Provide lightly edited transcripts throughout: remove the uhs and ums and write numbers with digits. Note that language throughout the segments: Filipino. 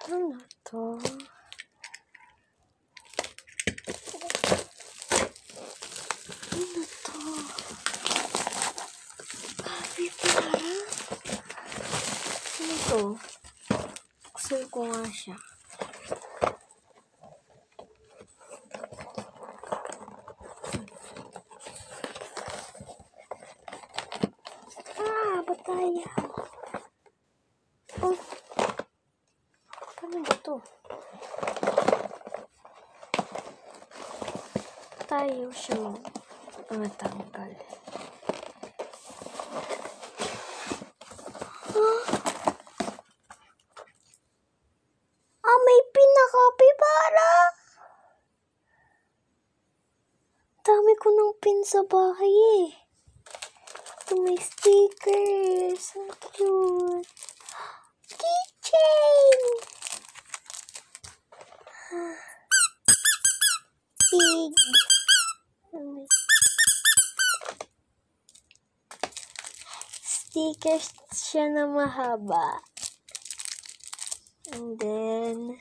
Ano to? Ano to? Capybara? Ano to? Buksan ko nga siya. Bataya. Oh. Paano ba to? Tayo siya matanggal. May pinaka-capybara. Dami ko ng pin sa bahay eh. Ito may stickers. Ang cute. Keychain! Pig. Stickers siya na mahaba. And then,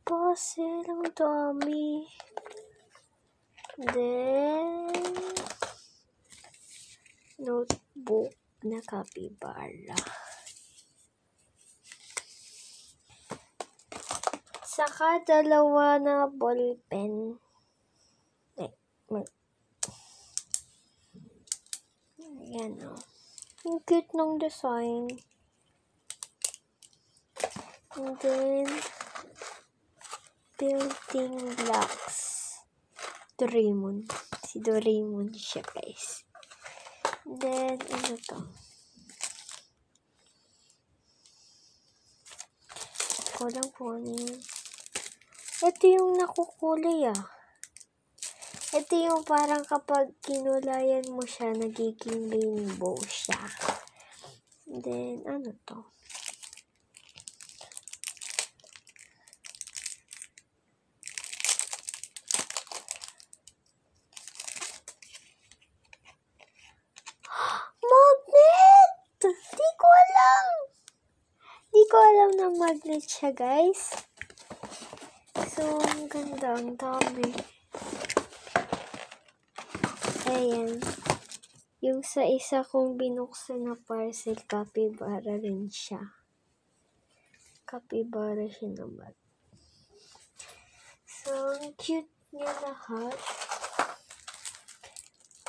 puzzle. Ang dami. Then, notebook na capybara. Saka dalawa na ballpen. Ayan o. Ang cute ng design. And then, building blocks. Doraemon. Si Doraemon siya, guys. And then, ano to? Ko lang po ano yun. Ito yung nakukulay ah. Ito yung parang kapag kinulayan mo siya, nagiging rainbow siya. And then, ano to? Magnet! Di ko alam! Di ko alam na magnet siya, guys. So, ang ganda. Ang dami. Ayan. Yung sa isa kong binuksan na parcel, capybara rin siya. Capybara siya naman. So, ang cute niya lahat.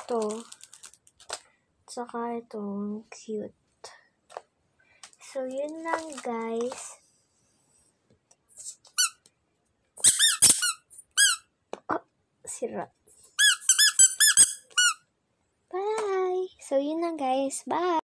Ito. Saka ito, ang cute. So, yun lang, guys. Oh, sira. Bye! So, yun lang, guys. Bye!